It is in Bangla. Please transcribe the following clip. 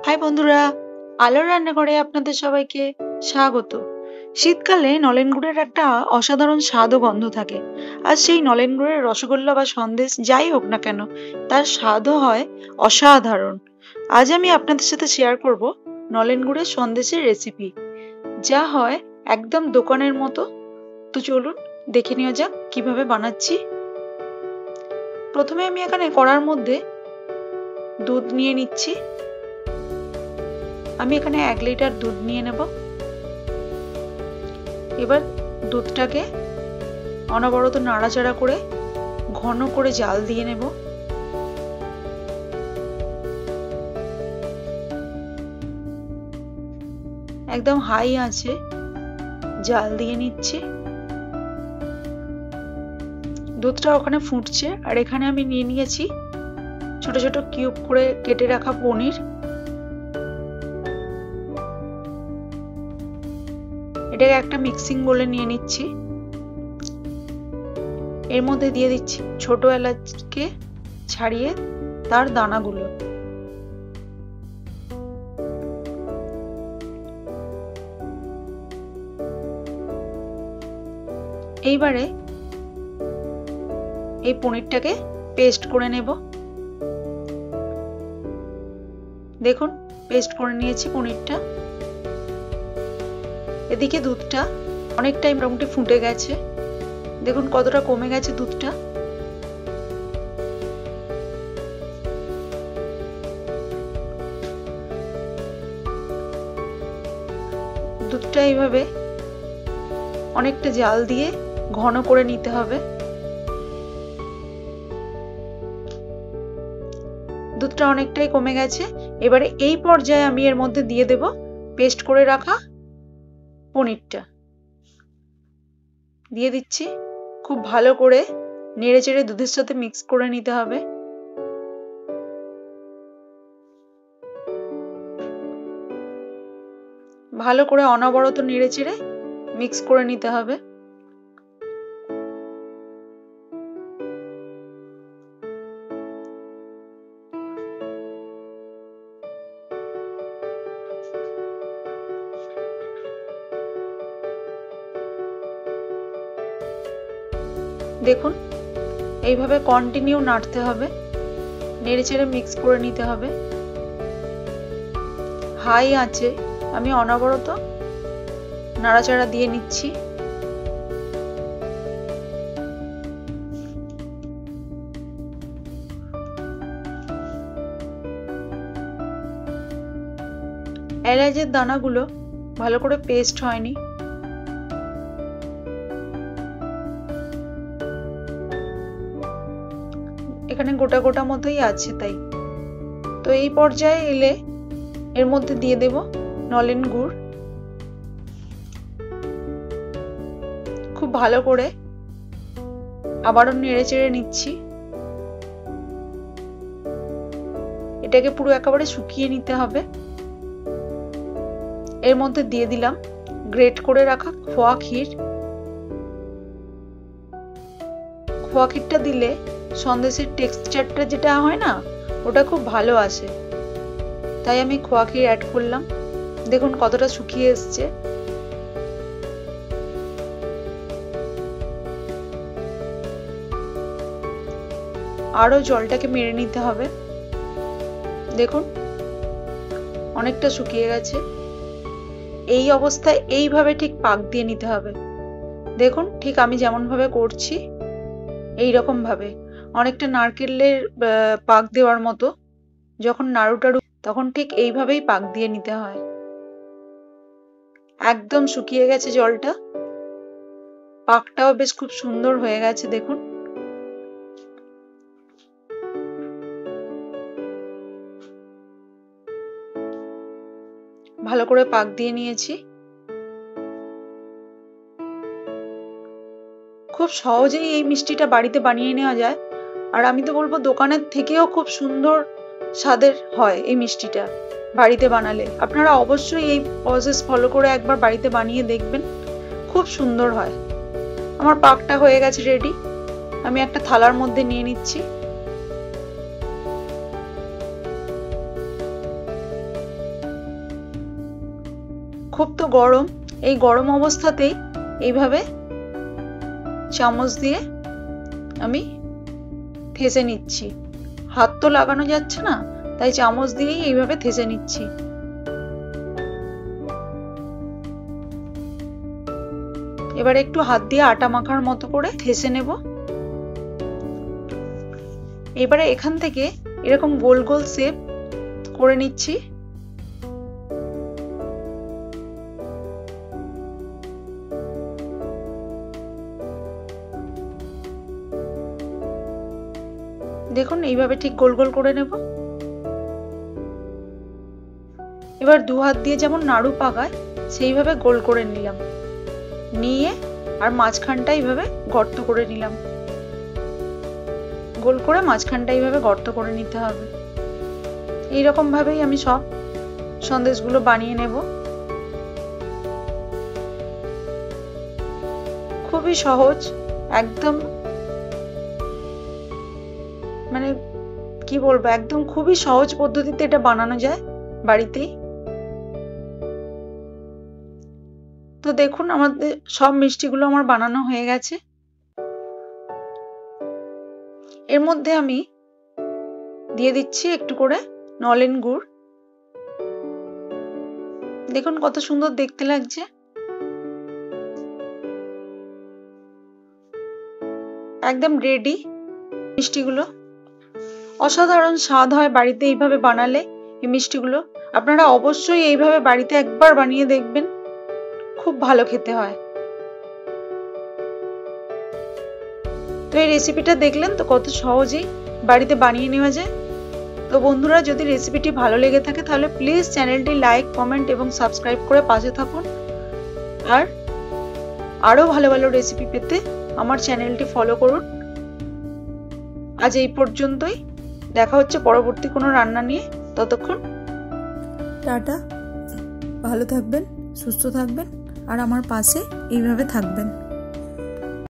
হাই বন্ধুরা, আলোর রান্নাঘরে আপনাদের সবাইকে স্বাগত। শীতকালে নলেন গুড়ের একটা অসাধারণ স্বাদ ও গন্ধ থাকে। আর সেই নলেন গুড়ের রসগোল্লা বা সন্দেশ যাই হোক না কেন, তার স্বাদও হয় অসাধারণ। আজ আমি আপনাদের সাথে শেয়ার করব নলেন গুড়ের সন্দেশের রেসিপি, যা হয় একদম দোকানের মতো। তো চলুন দেখে নেওয়া যাক কিভাবে বানাচ্ছি। প্রথমে আমি এখানে কড়ার মধ্যে দুধ নিয়ে নিচ্ছি। আমি এখানে 1 লিটার দুধ নিয়ে নেব। এবার দুধটাকে অনবরত নাড়াচাড়া করে ঘন করে জাল দিয়ে নেব। একদম হাই আঁচে জাল দিয়ে নিচ্ছি। দুধটা ওখানে ফুটছে, আর এখানে আমি নিয়ে নিয়েছি ছোট ছোট কিউব করে কেটে রাখা পনির। এটাকে একটা মিক্সিং বোলে নিয়ে নিচ্ছি। এর মধ্যে দিয়ে দিচ্ছি ছোট এলাচকে ছাড়িয়ে তার দানাগুলো। এইবারে এই পনিরটাকে পেস্ট করে নেব। দেখুন পেস্ট করে নিয়েছি পনিরটা। এদিকে দুধটা অনেকটাই মোটামুটি ফুটে গেছে। দেখুন কতটা কমে গেছে দুধটা। দুধটা এইভাবে অনেকটা জাল দিয়ে ঘন করে নিতে হবে। দুধটা অনেকটাই কমে গেছে। এবারে এই পর্যায়ে আমি এর মধ্যে দিয়ে দেব পেস্ট করে রাখা পনিরটা। দিয়ে দিচ্ছি। খুব ভালো করে নেড়ে চেড়ে দুধের সাথে মিক্স করে নিতে হবে। ভালো করে অনবরত নেড়ে চেড়ে মিক্স করে নিতে হবে। দেখুন এইভাবে কন্টিনিউ নাড়তে হবে, নেড়ে চেড়ে মিক্স করে নিতে হবে। হাই আঁচে আমি অনবরত নাড়াচাড়া দিয়ে নিচ্ছি। এলাচের দানাগুলো ভালো করে পেস্ট হয়নি। এখানে গোটা গোটা মতোই আছে, তাই তো এই পর্যায়ে এলে এর মধ্যে দিয়ে দেব নলেন গুড়। খুব ভালো করে আবারও নেড়ে চেড়ে নিচ্ছি। এটাকে পুরো একেবারে শুকিয়ে নিতে হবে। এর মধ্যে দিয়ে দিলাম গ্রেট করে রাখা খোয়া ক্ষীর। খোয়া ক্ষীরটা দিলে সন্দেশের টেক্সচারটা যেটা হয় না, ওটা খুব ভালো আসে, তাই আমি খোয়া ক্ষীর অ্যাড করলাম। দেখুন কতটা শুকিয়ে এসছে। আরো জলটাকে মেরে নিতে হবে। দেখুন অনেকটা শুকিয়ে গেছে। এই অবস্থায় এইভাবে ঠিক পাক দিয়ে নিতে হবে। দেখুন ঠিক আমি যেমন ভাবে করছি এই রকম ভাবে, অনেকটা নারকেলের পাক দেওয়ার মতো। যখন নাড়ুটা তখন ঠিক এইভাবেই পাক দিয়ে নিতে হয়। একদম শুকিয়ে গেছে জলটা, পাকটাও বেশ খুব সুন্দর হয়ে গেছে। দেখুন ভালো করে পাক দিয়ে নিয়েছি। খুব সহজেই এই মিষ্টিটা বাড়িতে বানিয়ে নেওয়া যায়, আর আমি তো বলবো দোকানের থেকেও খুব সুন্দর স্বাদের হয় এই মিষ্টিটা বাড়িতে বানালে। আপনারা অবশ্যই এই প্রসেস ফলো করে একবার বাড়িতে বানিয়ে দেখবেন, খুব সুন্দর হয়। আমার পাকটা হয়ে গেছে রেডি। আমি একটা থালার মধ্যে নিয়ে নিচ্ছি। খুব তো গরম, এই গরম অবস্থাতেই এইভাবে চামচ দিয়ে আমি থেসে নিচ্ছি। হাত তো লাগানো যাচ্ছে না, তাই চামচ দিয়েই এইভাবে থেসে নিচ্ছি। এবার একটু হাত দিয়ে আটা মাখার মতো করে থেসে নেব। এবারে এখান থেকে এরকম গোল গোল শেপ করে নিচ্ছি। দেখুন এইভাবে ঠিক গোল গোল করে নেব। এবার দু হাত দিয়ে যেমন নাড়ু পাকায় সেইভাবে গোল করে নিলাম, নিয়ে আর মাঝখানটা এইভাবে গর্ত করে নিলাম। গোল করে মাঝখানটা এইভাবে গর্ত করে নিতে হবে। এইরকম ভাবেই আমি সব সন্দেশগুলো বানিয়ে নেব। খুবই সহজ, একদম মানে কি বলবো, একদম খুবই সহজ পদ্ধতিতে এটা বানানো যায় বাড়িতেই। তো দেখুন আমাদের সব মিষ্টিগুলো আমার বানানো হয়ে গেছে। এর মধ্যে আমি দিয়ে দিচ্ছি একটু করে নলেন গুড়। দেখুন কত সুন্দর দেখতে লাগছে। একদম রেডি মিষ্টিগুলো। অসাধারণ স্বাদ হয় বাড়িতে এইভাবে বানালে এই মিষ্টিগুলো। আপনারা অবশ্যই এইভাবে বাড়িতে একবার বানিয়ে দেখবেন, খুব ভালো খেতে হয়। তো এই রেসিপিটা দেখলেন তো কত সহজেই বাড়িতে বানিয়ে নেওয়া যায়। তো বন্ধুরা, যদি রেসিপিটি ভালো লেগে থাকে তাহলে প্লিজ চ্যানেলটি লাইক, কমেন্ট এবং সাবস্ক্রাইব করে পাশে থাকুন। আর আরো ভালো ভালো রেসিপি পেতে আমার চ্যানেলটি ফলো করুন। আজ এই পর্যন্তই, দেখা হচ্ছে পরবর্তী কোনো রান্না নিয়ে। ততক্ষণ টাটা, ভালো থাকবেন, সুস্থ থাকবেন আর আমার পাশে এইভাবে থাকবেন।